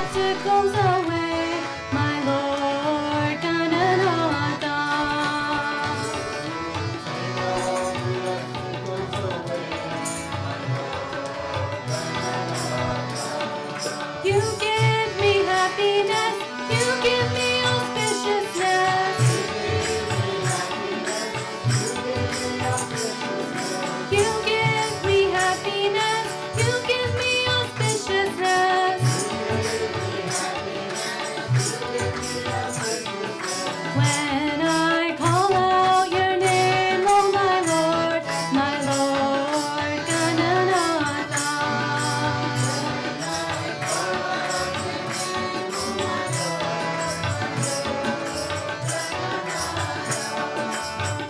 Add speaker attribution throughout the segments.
Speaker 1: obstacles away, my Lord Gananatha. You give me happiness, you give me auspiciousness. You give me happiness, you give me auspiciousness. When I call out your name, oh my Lord Gananatha.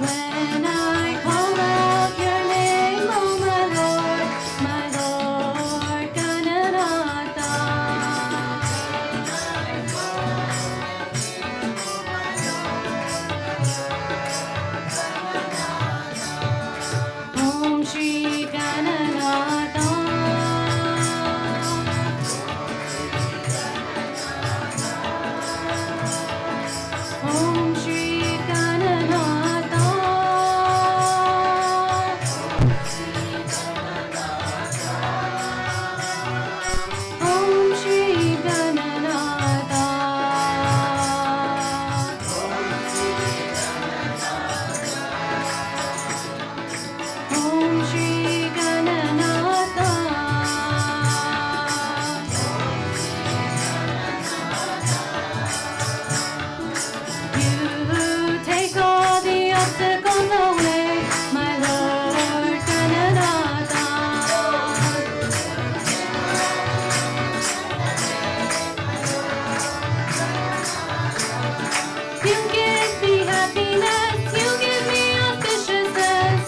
Speaker 1: When I call out your name, oh my Lord Gananatha. Om Shri Gananatha. Om Shri Gananatha. Om Shri Gananatha. Om Shri Gananatha. You take all the obstacles away, my Lord Gananatha. You give me happiness, you give me auspiciousness.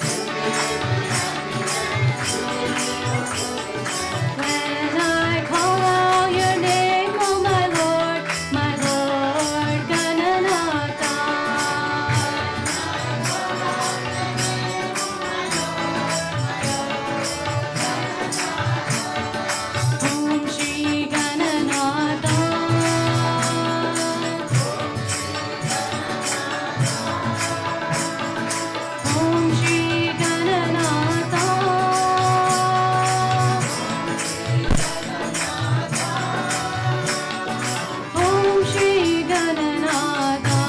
Speaker 1: When I call out your name, oh my Lord Gananatha. Om Shri Gananatha. Om Shri Gananatha. Om Shri Gananatha.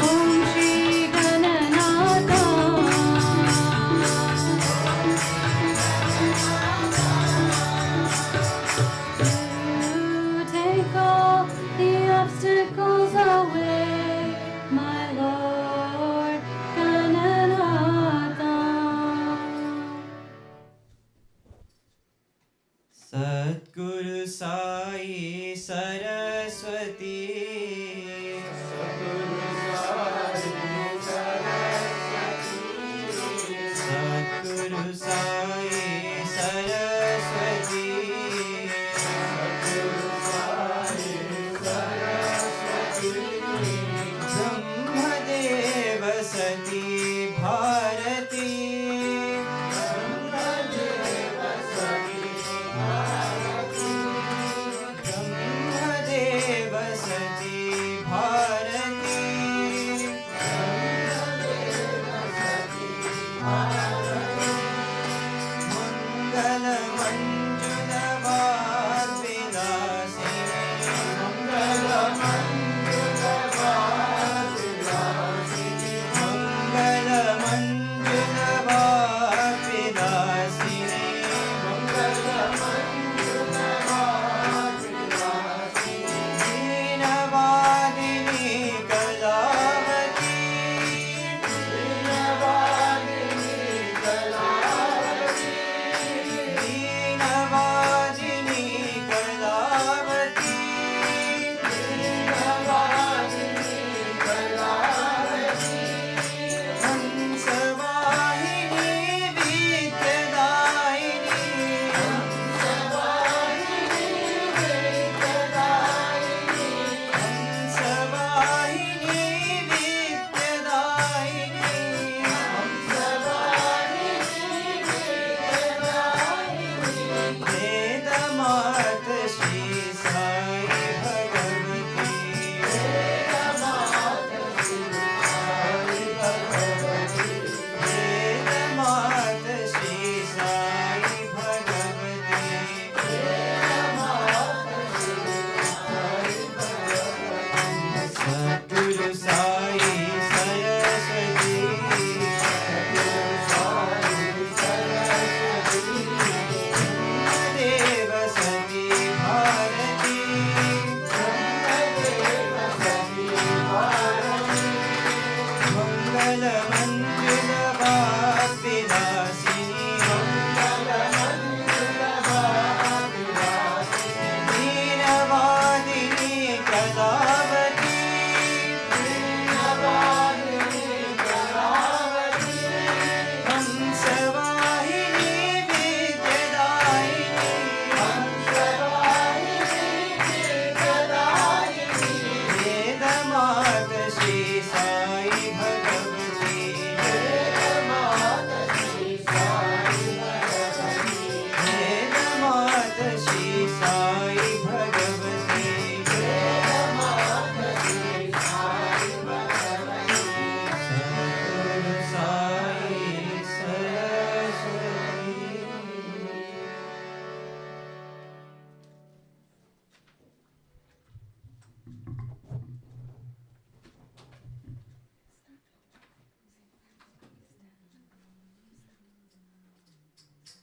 Speaker 1: Om Shri Gananatha. You take all the obstacles away, my Lord Gananatha.
Speaker 2: सद्गुरु साई सरस्वती सद्गुरु साई सरस्वती ब्रह्मदेव सती भारती ब्रह्मदेव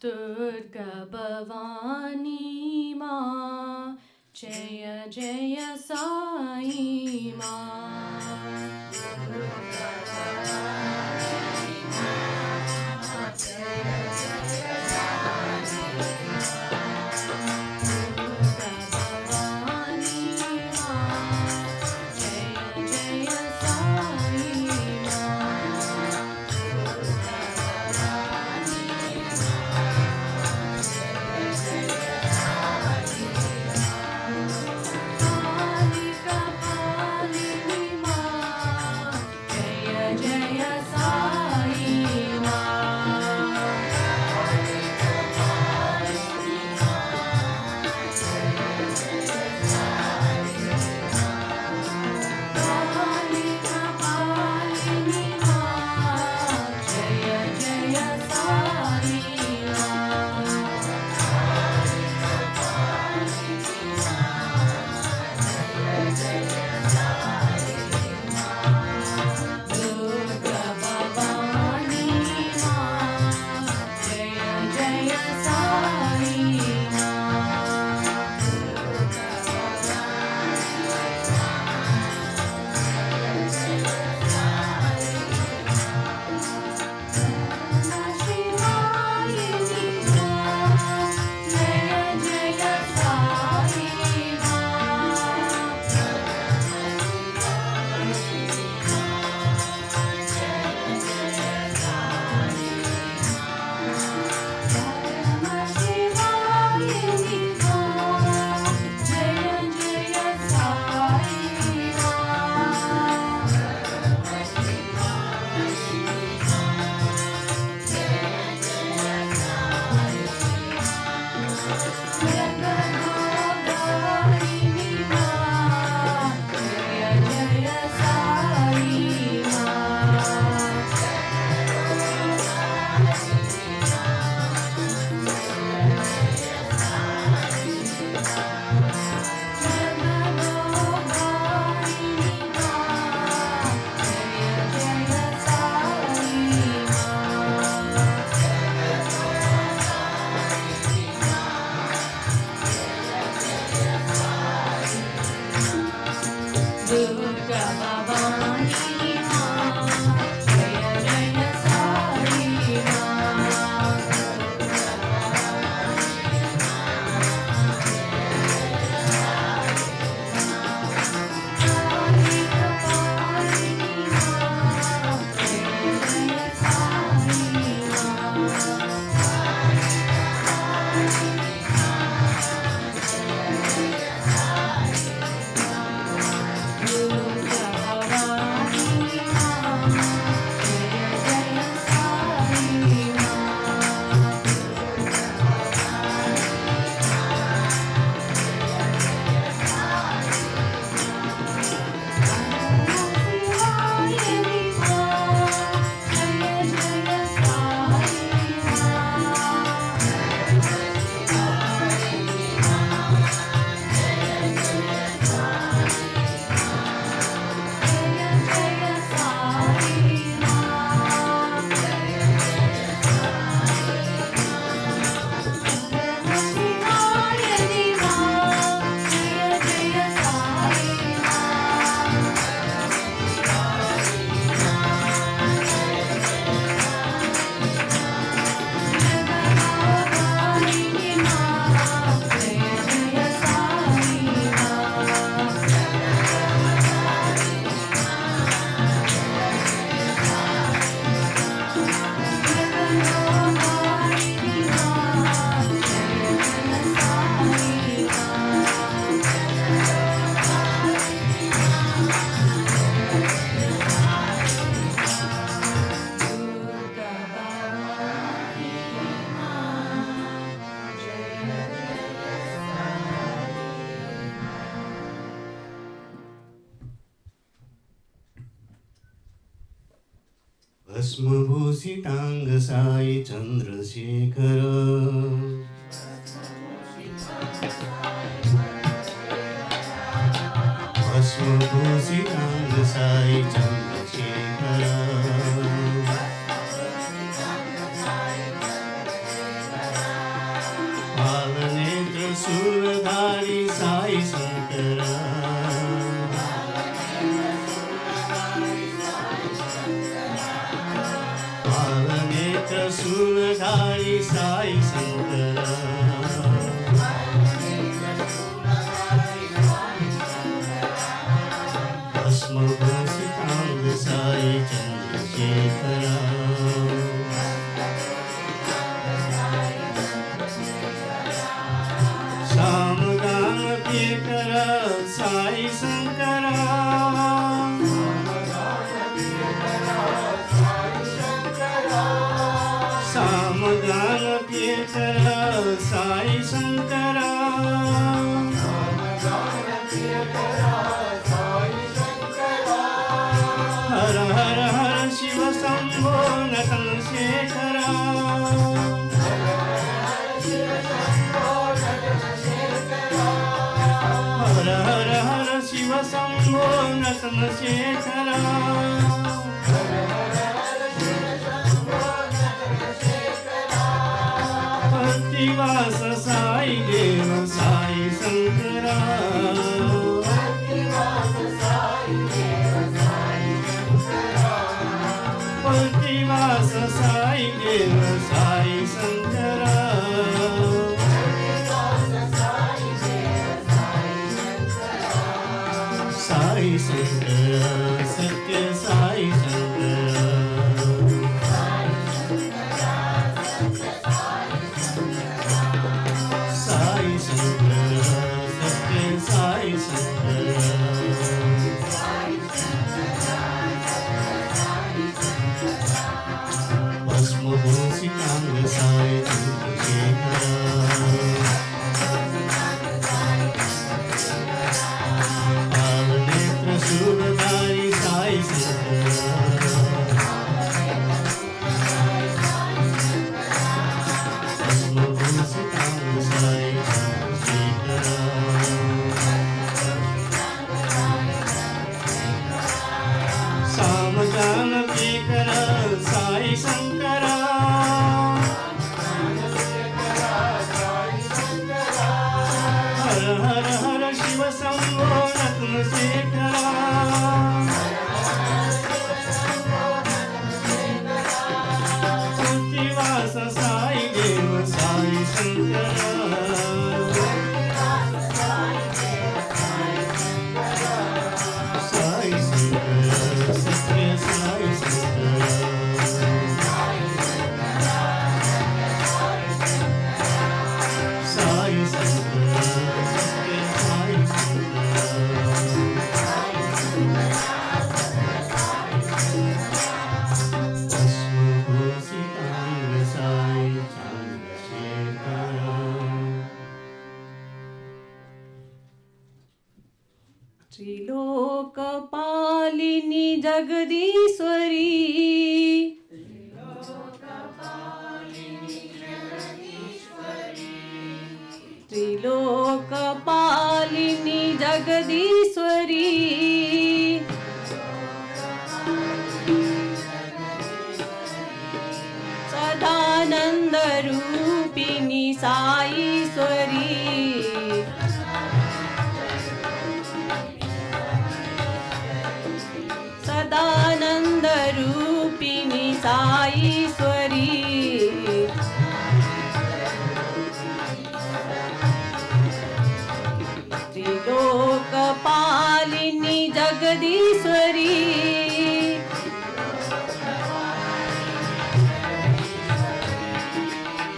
Speaker 1: दुर्गा भवानी माँ जय जय साई माँ दुर्गा भवानी माँ जय जय साई दुर्गा भवानी माँ जय जय साई कालिका पालिनी माँ जय जय साई माँ कालिका पालिनी माँ जय जय साई दुर्गा भवानी माँ जय जय साई शिवायिनी माँ जय जय साई शिवायिनी माँ जय जय साई जगदोधारिणी माँ जय जय साई जगदोधारिणी माँ जय जय दुर्गा भवानी माँ जय जय साई कालिका पालिनी माँ जय जय साई दुर्गा भवानी माँ जय जय साई शिवायिनी माँ जय जय साई जय जय साई शिवायिनी माँ जय जय साई जगदोधारिणी माँ जय जय साई जगदोधारिणी माँ जय जय साई दुर्गा भवानी माँ जय
Speaker 3: भस्मभूषितांग साई चंद्रशेखर भस्मभूषितांग साई चंद्रशेखर शूलधारी साई शंकरा पालनेत्र शूलधारी साई शंकरा भस्मभूषितांग साई चंद्रशेखरा सामगान प्रियकर साई शंकरा सामगान प्रियकर साई शंकरा हर हर हर शिव शंभो नटन शेखरा हर हर हर शिव शंभो नटन शेखरा प्रतिवास साई देव साई शंकरा प्रतिवास साई देव साई शंकरा साई शंकरा सत्य साई शंकरा साई शंकरा सत्य साई शंकरा भस्मभूषितांग साई चंद्रशेखरा पालनेत्र शूलधारी साई शंकरा भस्मभूषितांग साई चंद्रशेखरा सामगान प्रियकर साई शंकरा हर हर हर शिव शंभो नटन शेखरा प्रतिवास साई देव साई शंकरा साई शंकरा सत्य साई शंकरा साई शंकरा सत्य साई शंकरा भस्मभूषितांग साई चंद्रशेखरा
Speaker 1: त्रिलोकपालिनी जगदीश्वरी त्रिलोकपालिनी जगदीश्वरी सदानंद रूपिणी साईश्वरी सदानंद रूपिणी साईश्वरी त्रिलोकपालिनी जगदीश्वरी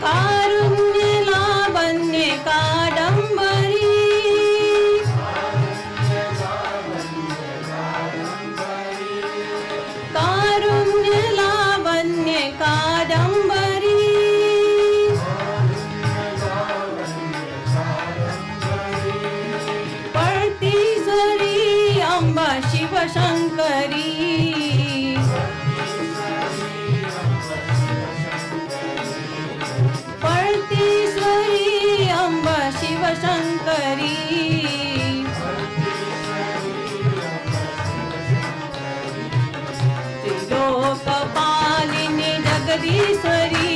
Speaker 1: कारुण्य लावण्य कादंबरी कारुण्य लावण्य कादंबरी पर्तीश्वरी अंबा शिवशंकरी पर्तीश्वरी अंबा शिवशंकरी त्रिलोकपालिनी जगदीश्वरी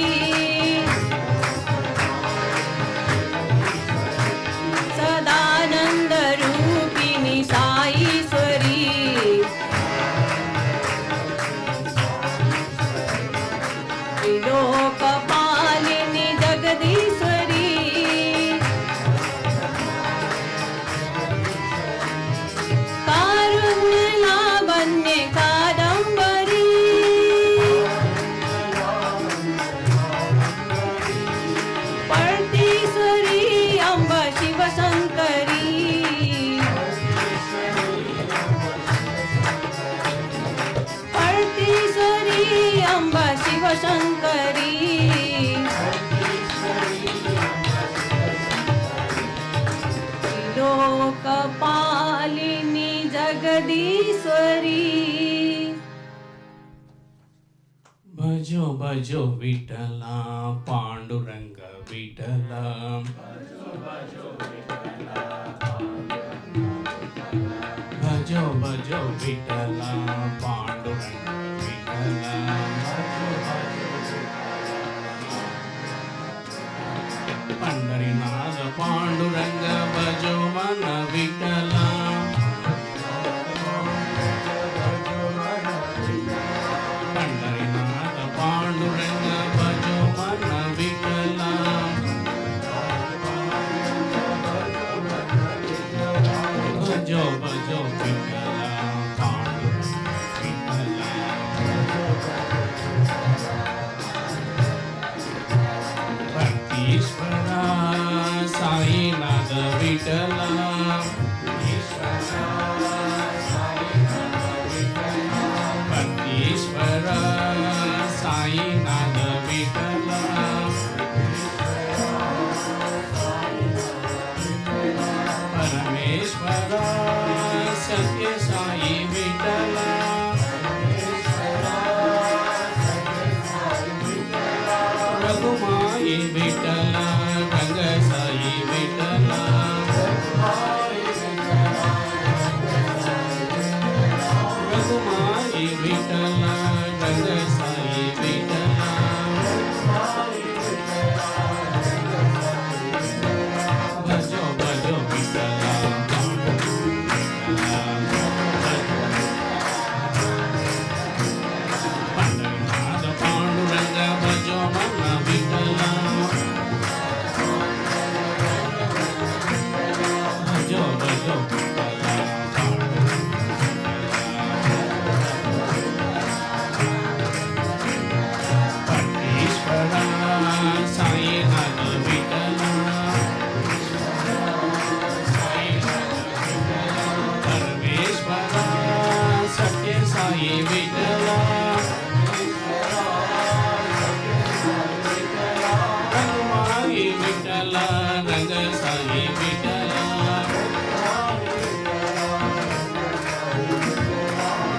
Speaker 1: शंकरी परतीश्वरी अंबा शिवशंकरी लोकपालिनी जगदीश्वरी
Speaker 3: भजो भजो विठला पांडुरंग विठला भजो भजो विठला पांडुरंग विठला पंढरीनाथ पांडुरंग भजो मन विठला पंढरीनाथ पांडुरंग भजो मन विठला भजो भजो विठला पांडुरंग विठला भक्तीश्वरा साईनाथ विठला भक्तीश्वरा साईनाथ विठला परमेश्वरा सत्य साई विठला रघुमाई विठला रंग साई विठला रघुमाई विठला रंग साई विठला भजो भजो विठला पंढरीनाथ पांडुरंग भजो मन विठला भजो भजो विठला परमेश्वरा साईनाथ विठला परमेश्वरा सत्य साई विठला रघुमाई विठला रंग साई विठला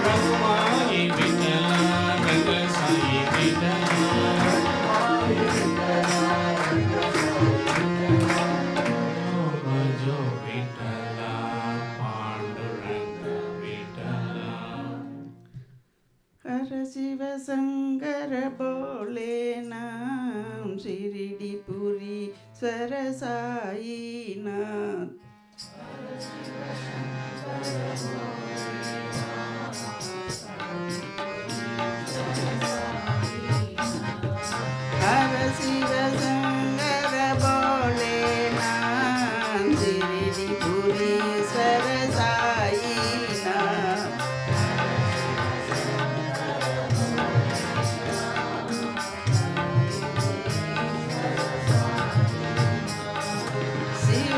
Speaker 3: रघुमाई विठला रंग साई विठला भजो विठला पांडुरंग विठला
Speaker 4: हर शिव शंकर बोले नाम शिरडी पुरी सरसाईनाथ हर शिव शंकर बोले नाम शिरडी पुरी सरसाईनाथ शिव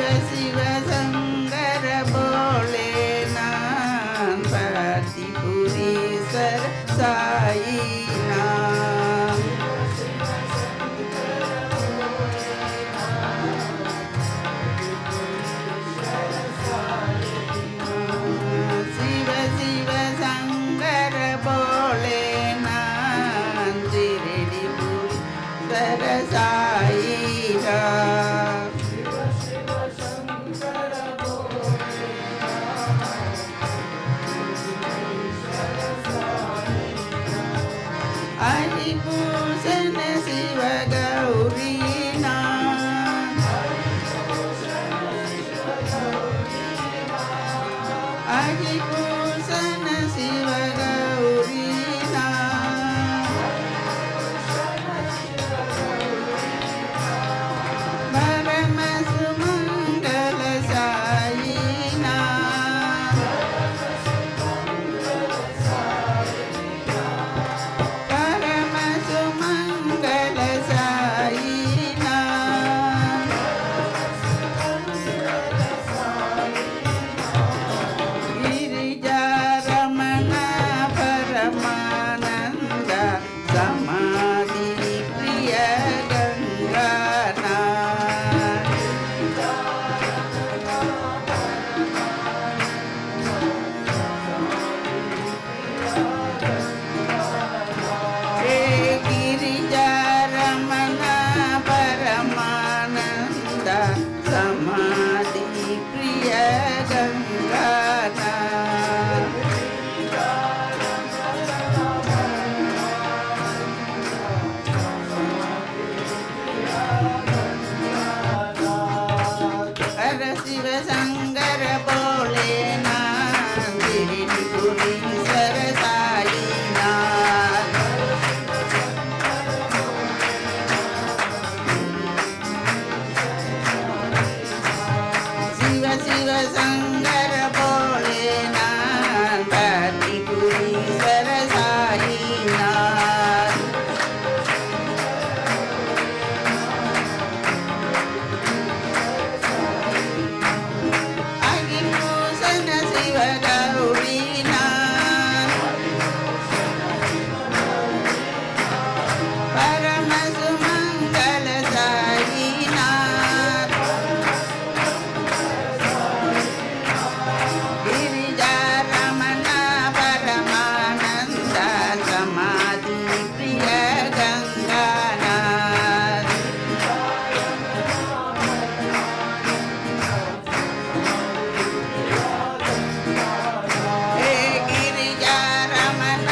Speaker 4: शिव शंकर भोलेनाथ गिरिपुरीश्वर साईनाथ शिव शिव शंकर भोलेनाथ गिरिपुरीश्वर साईनाथ अग्निभूषण शिव गौरीनाथ परम सुमंगल साईनाथ गिरिजा रमण परमानंद समाधि प्रिय गंगानाथ हे गिरिजा रमण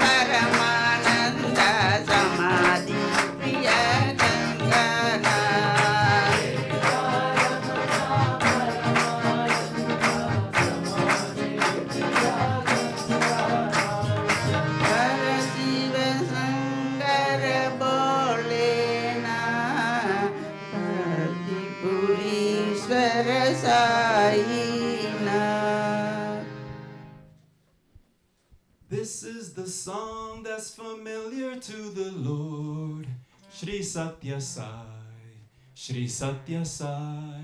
Speaker 4: परमानंद समाधि प्रिय गंगानाथ हर Shiv Shankar Bholenath गिरिपुरीश्वर Sainath
Speaker 2: This is the song that's familiar to the Lord. Shri Satya Sai, Shri Satya Sai.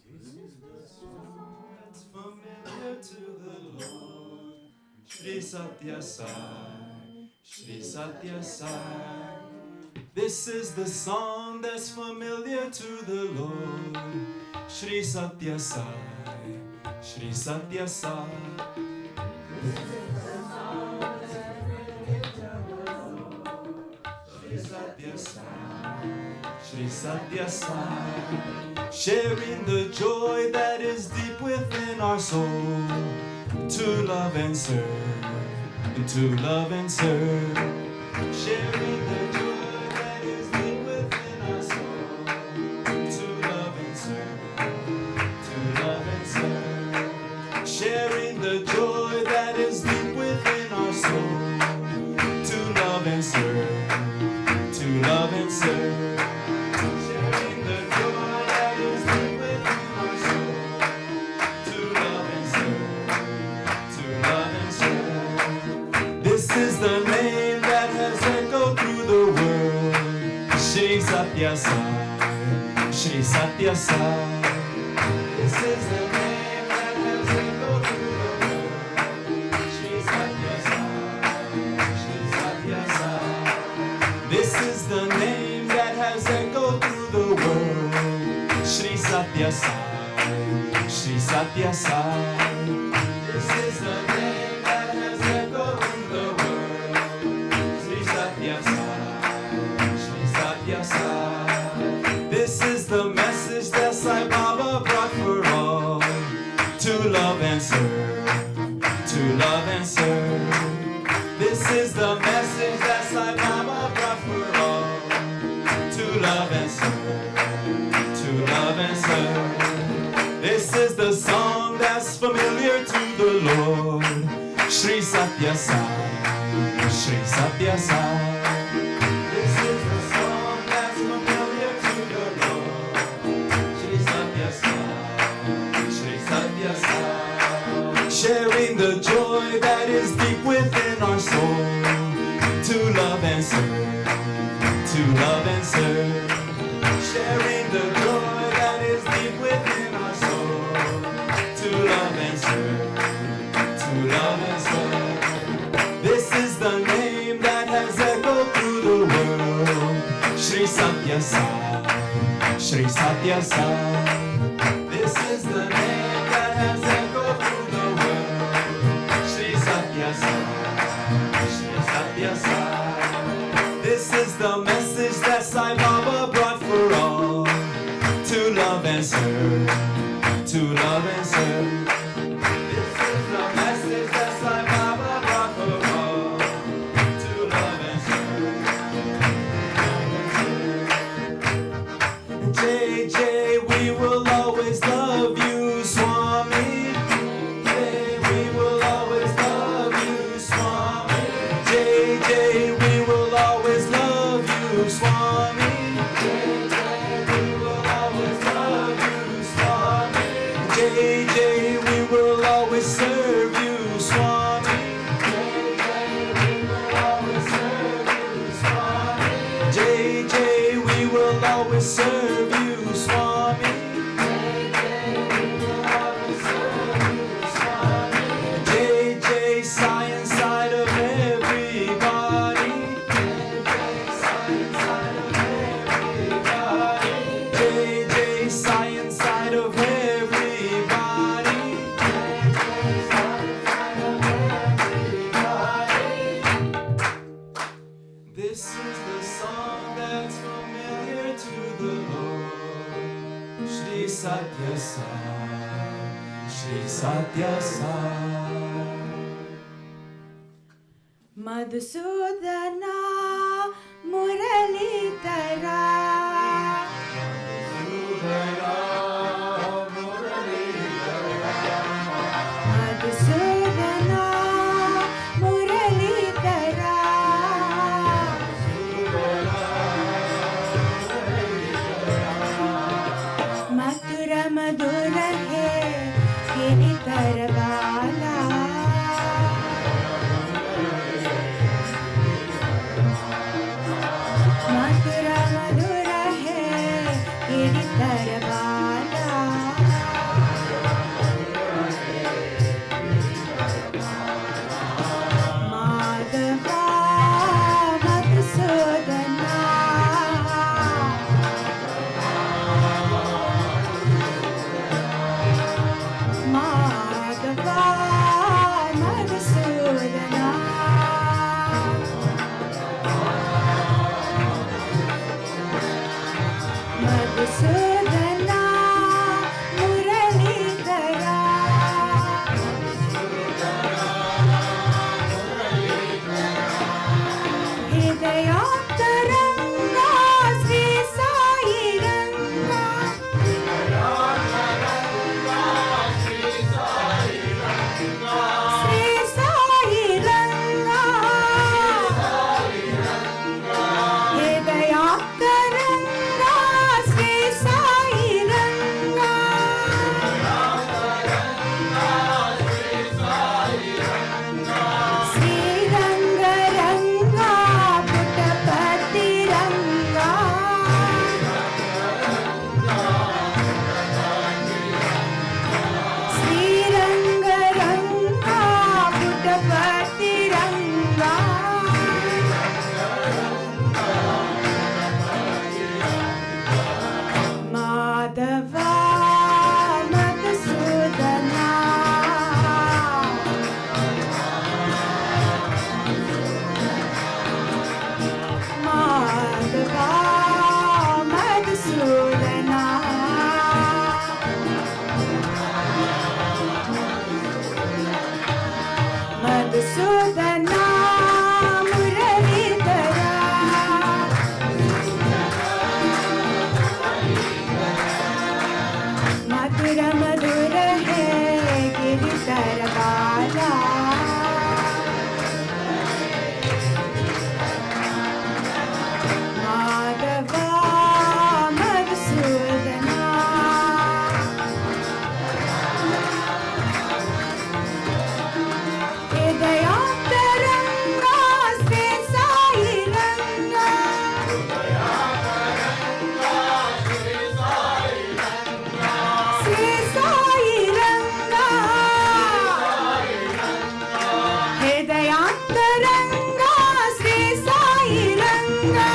Speaker 2: This is the song that's familiar to the Lord. Shri Satya Sai, Shri Satya Sai. This is the song that's familiar to the Lord. Shri Satya Sai, Shri Satya Sai. Shri Satya Sai, Shri Satya Sai, sharing the joy that is deep within our soul, to love and serve, to love and serve, sharing the joy that is deep within our soul, to love and serve, to love and serve, sharing the joy that is deep within our soul, to love and serve, to love and serve, sharing the joy that is deep within our soul, to love and serve, to love and serve. This is the name that has echoed through the world. Shri Satya Sai, Shri Satya Sai. This is the name that has echoed through the world. Shri Satya Sai, Shri Satya Sai. This is the name that has echoed through the world. Shri Satya Sai, Shri Satya Sai. This is the name that has echoed through the world. Shri Satya Sai, Shri Satya Sai. This is the message that Sai Baba brought for all. To love and serve, to love and serve. This is the message that Sai Baba brought for all. To love and serve, to love and serve. This is the song that's familiar to the Lord. Shri Satya Sai, Shri Satya Sai. This is the song that's familiar to the Lord. Shri Satya Sai, Shri Satya Sai. Sharing the joy that is deep within our soul. To love and serve, to love and serve. Sharing the joy that is deep within our soul. To love and serve, to love and serve. This is the name that has echoed through the world. Shri Satya Sai, Shri Satya Sai. This is the name that has echoed through the world. Shri Satya Sai, Shri Satya Sai. This is the message that Sai Baba brought for all. To love and serve, to love and serve. This is the message that Sai Baba brought for all. To love and serve. JJ, we will always JJ, we will always serve you, Swami. JJ, we will always serve you, Swami. JJ, science side of everybody. JJ, science side of everybody. This is the song that's familiar to the Lord. Shri Satya Sai, Shri Satya Sai.
Speaker 1: Madhusudana Muralitara Madhusudana Muralitara Mathura Madhura hai Giritar Bala Mathura Madhura hai Giritar Bala Madhava Madhusudana Madhava Madhusudana Madhusudana Muralidhara Hridayantaranga Sri Sai Ranga Sri Sai Ranga Hridayantaranga Sri Sai Ranga Sri Ranga Ranga Puttapati Ranga Sri Ranga Ranga Puttapati Ranga Madhava Madhusudana Madhava Madhusudana Madhusudana Muralidhara Mathura Madhura hai Giritar Bala Madhava Madhusudana Hridayantaranga Sri Sai Ranga Sri Sai Ranga Hridayantaranga Sri Sai Ranga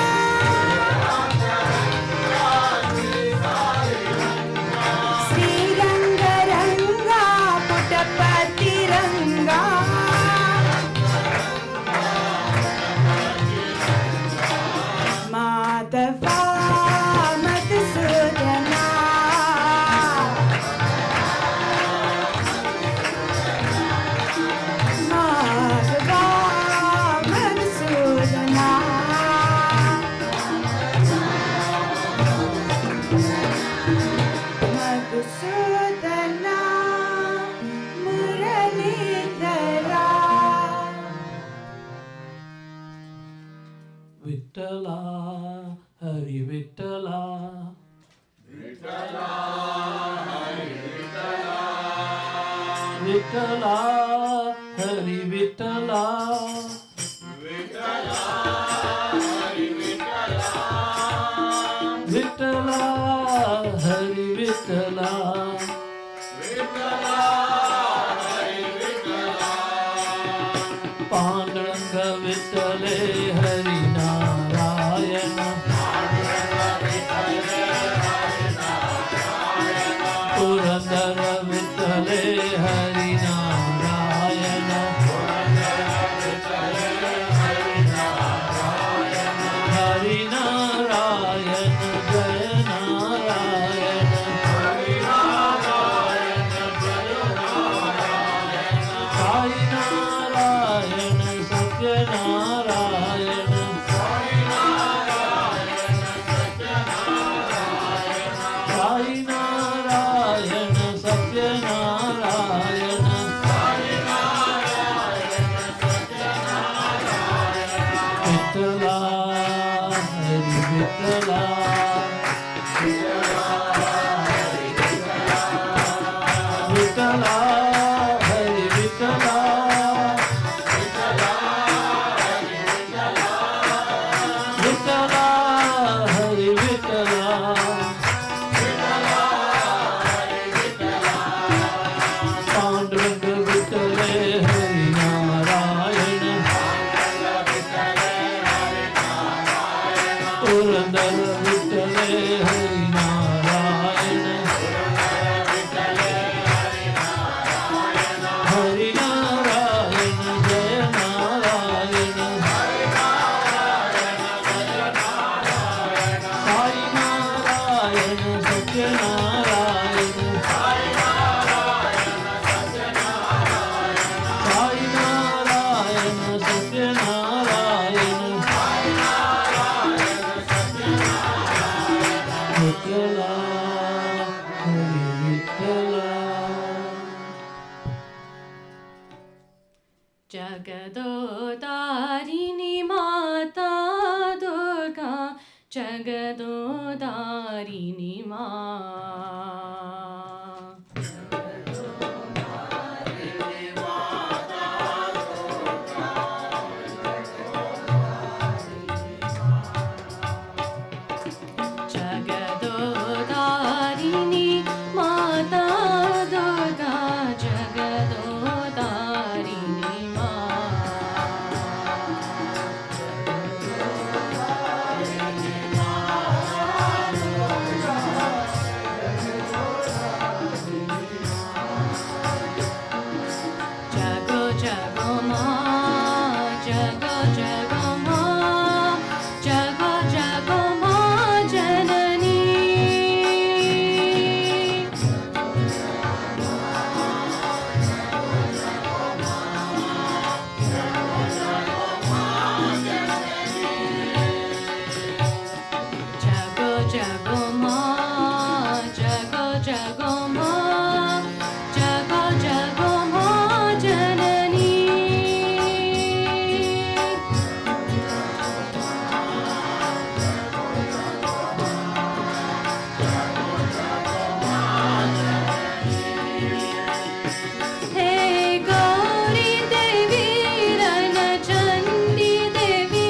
Speaker 1: Sri Ranga Ranga Puttapati Ranga Madhava Madhusudana Madhava Madhusudana Madhusudana Muralidhara
Speaker 3: Vitthala Hari Vitthala
Speaker 2: Vittala, Hari Vittala.
Speaker 3: Vitthala हरी विठ्ठला विठ्ठला हरी विठ्ठला पांडुरंग विठ्ठले हरी नारायण पुरंदर विठ्ठले हरी नारायण हरी नारायण जय नारायण साई नारायण सत्य नारायण साई नारायण सत्य नारायण विठ्ठला हरी विठ्ठला विठ्ठला हरी विठ्ठला विठ्ठला हरी विठ्ठला पांडुरंग विठ्ठले हरी नारायण पुरंदर विठ्ठले हरी नारायण हरी नारायण जय नारायण साई नारायण सत्य नारायण साई नारायण सत्य नारायण विठ्ठला हरी विठ्ठला
Speaker 1: जगदोदारिणी माता दुर्गा जगदोदारिणी जगदोदारिणी माता दुर्गा जगदोदारिणी जगो जगो माँ जगो जगो माँ जगो जगो माँ जननी जगो जगो माँ जगो जगो माँ जगो जगो माँ जननी हे गौरी देवी रणचंडी देवी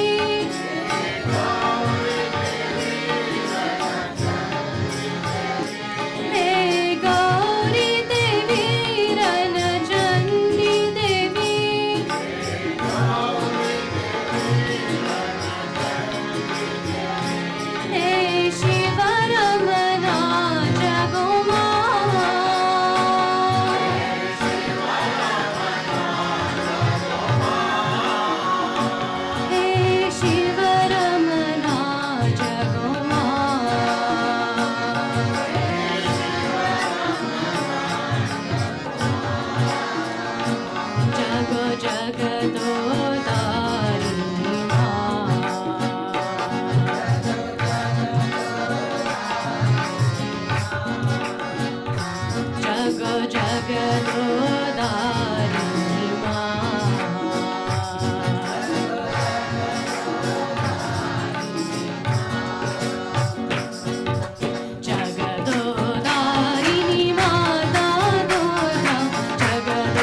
Speaker 1: हे गौरी देवी रणचंडी देवी हे शिवरमणा जगो हे शिवरमणा जगो जगो जगदोदारिणी जगो जगदोदारिणी जगदोदारिणी माता दुर्गा जगदोदारिणी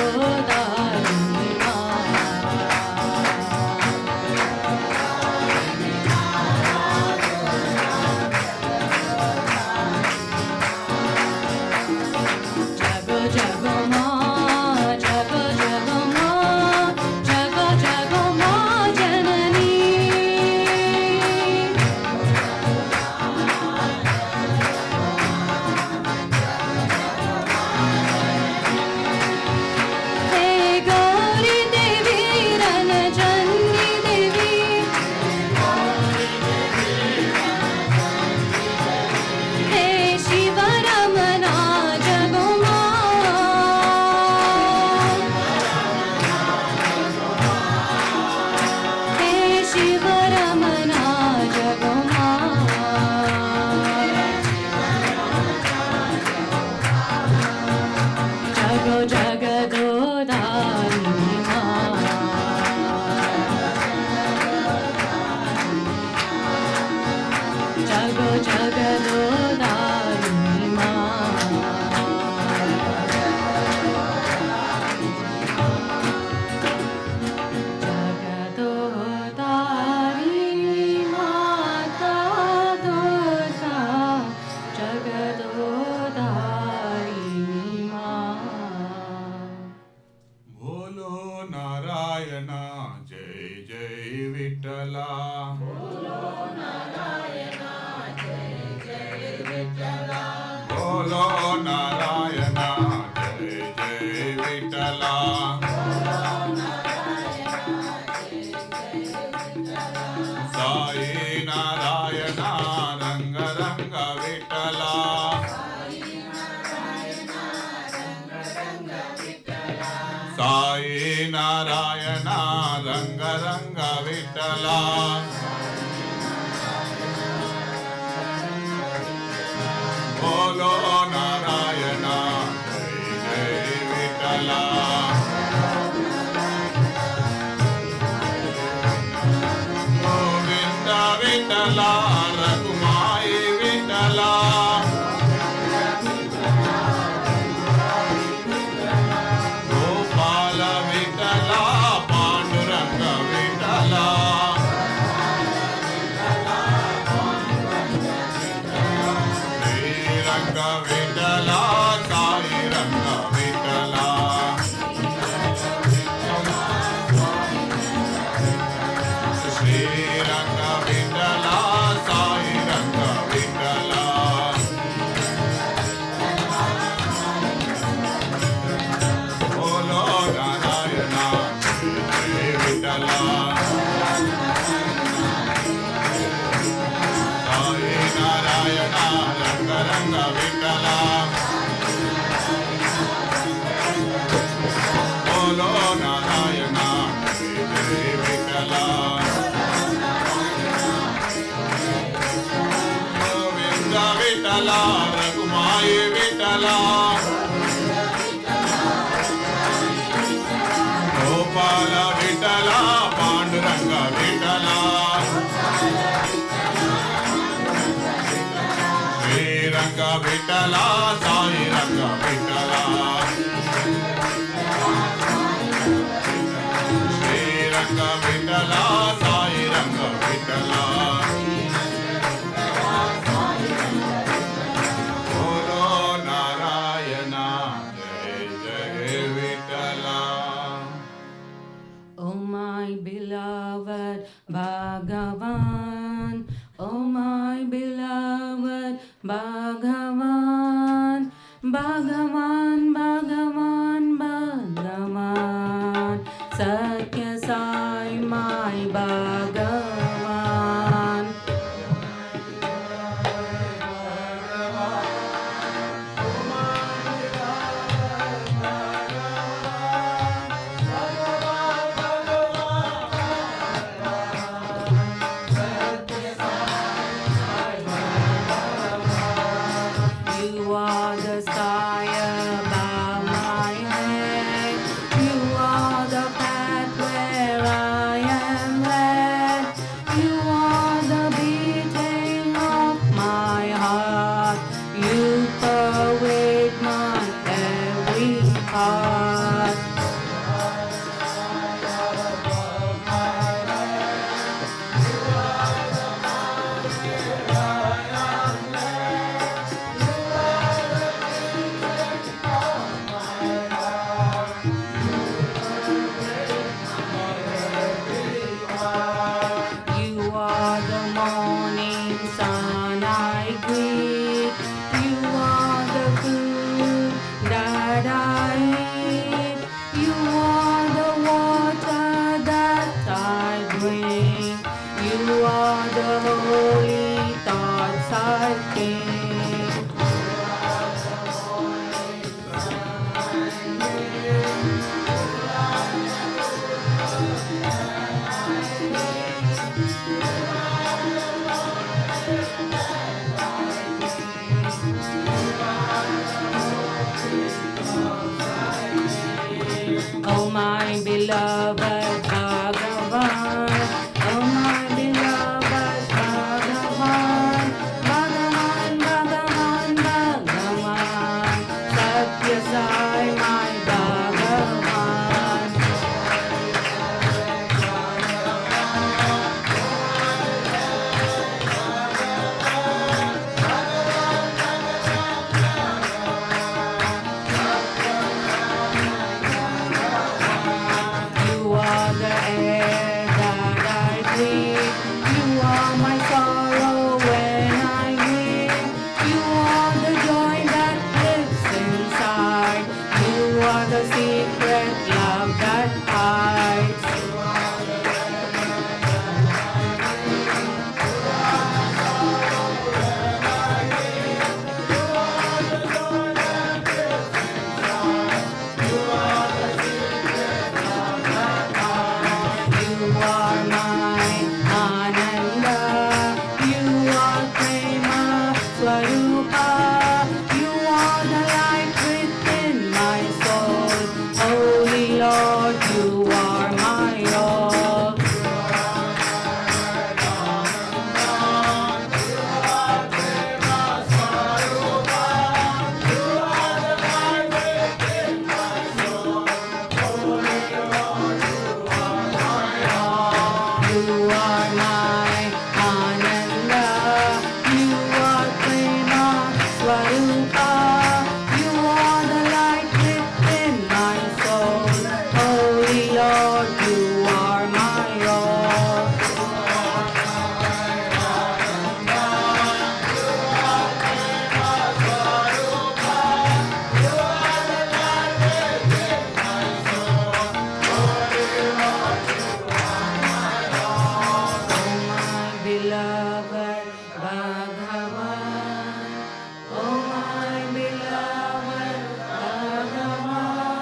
Speaker 1: जगदोधारी माँ जगो जगदोधारी माँ जगदोधारी माता दुर्गा जगदोधारी माँ
Speaker 5: बोलो नारायणा जय जय विठ्ठला बोलो नारायणा जय जय विठ्ठला साई नारायणा रंग रंग विठ्ठला साई नारायणा रंग रंग विठ्ठला बोलो नारायणा जय जय विठ्ठला गोविंद विठ्ठला रघुमाई विठ्ठला गोपाल विठ्ठला पांडुरंग विठ्ठला श्रीरंग विठ्ठला साई रंग विठ्ठला श्रीरंग विठ्ठला साई रंग विठ्ठला बोलो नारायणा जय विठ्ठला साई नारायणा रंग रंग विठ्ठला बोलो नारायणा जय जय विठ्ठला गोविंद विठ्ठला रघुमाई विठ्ठला गोपाल विठ्ठला पांडुरंग विठ्ठला श्रीरंग विठ्ठला साई रंग विठ्ठला श्रीरंग विठ्ठला साई रंग विठ्ठला बोलो नारायणा जय जय Vitthala
Speaker 1: Oh my beloved Bhagavan, oh my beloved Bhagavan, Bhagavan, Bhagavan, Bhagavan, Satya Sai my Bhagavan. You are the sky above my secret love that hides. You are my Ananda, you are Prema Swarupa, you are the light within my soul. Holy Lord, you are my all. You are my Ananda, you are Prema Swarupa, you are the light within my soul. Holy Lord, you are my all. My beloved Bhagavan, oh my beloved Bhagavan,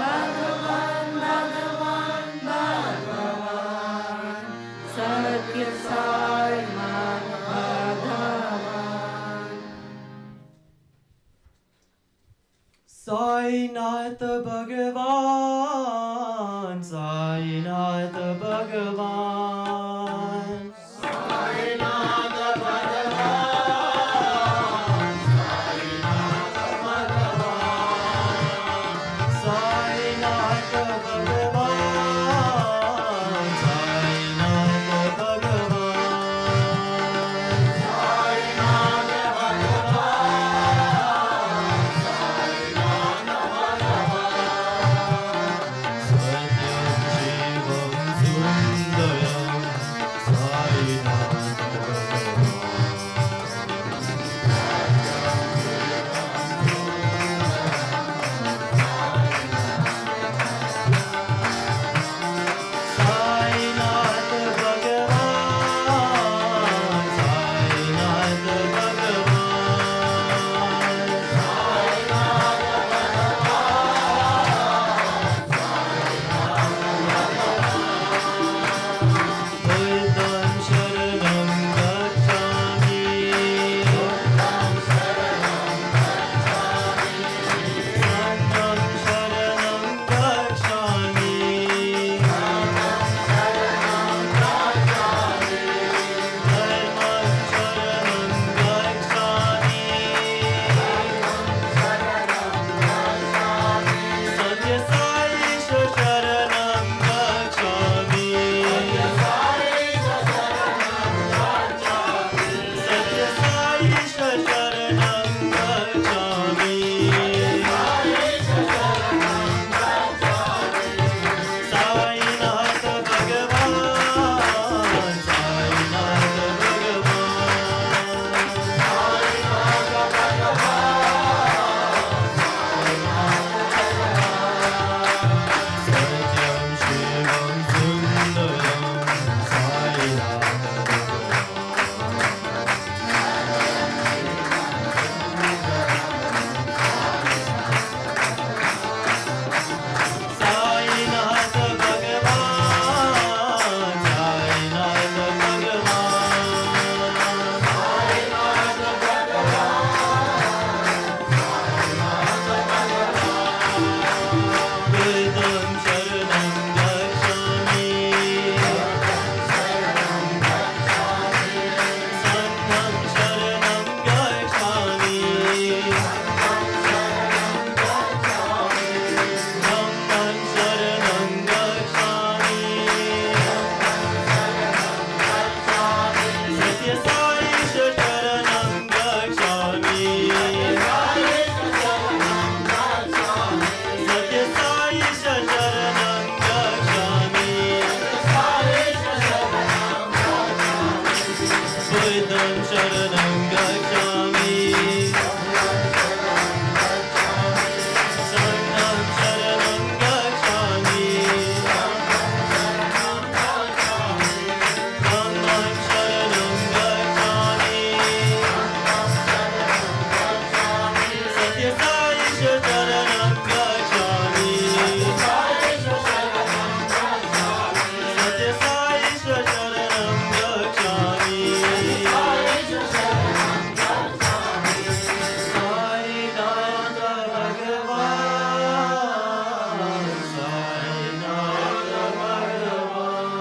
Speaker 1: Bhagavan, Bhagavan, Bhagavan, Satya Sai Bhagavan.
Speaker 3: Sainath Bhagavan, Sainath Bhagavan, Sainath Bhagavan, Sainath Bhagavan, Sainath Bhagavan. Satyam Shivam Sundaram शरणं गच्छामि सत्य साई शरणं गच्छामि साईनाथ भगवान साईनाथ भगवान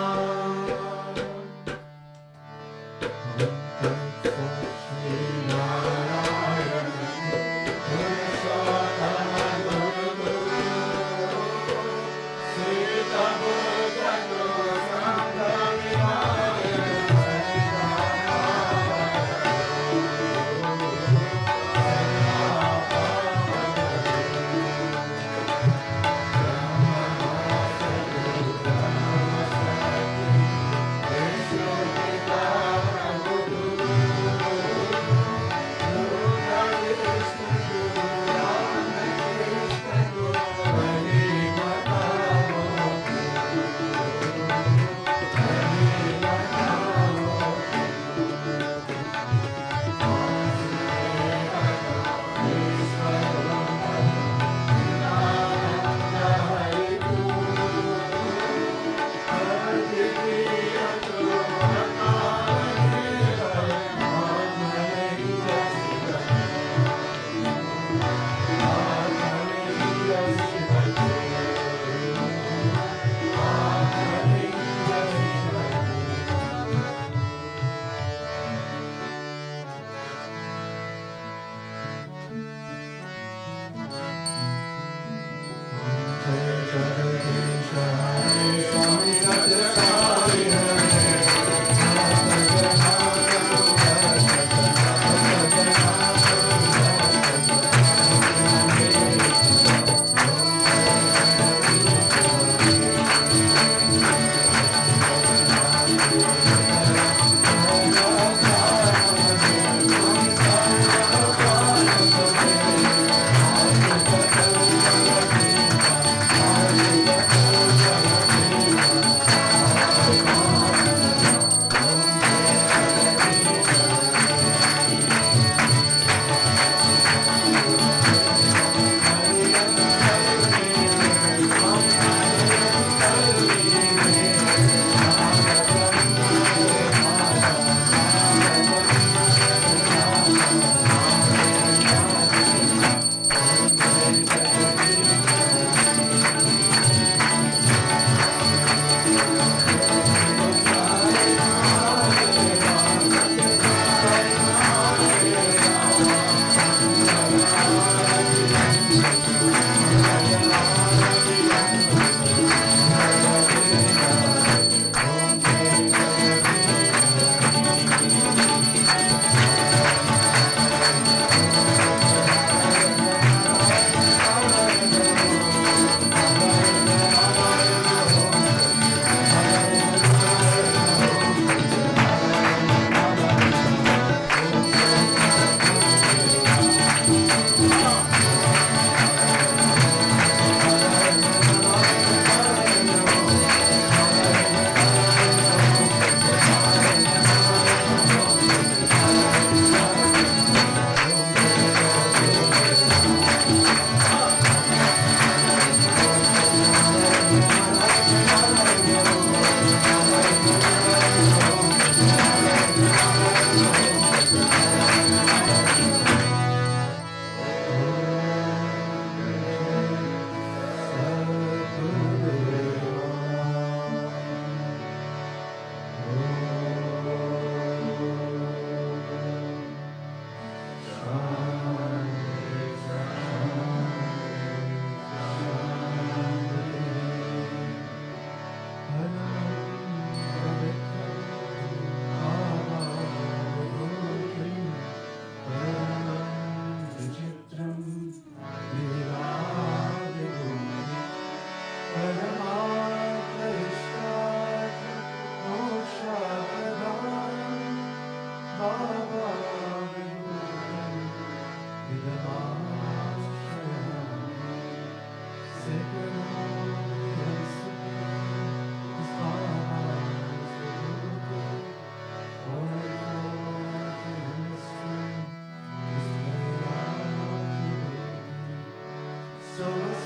Speaker 4: सोनू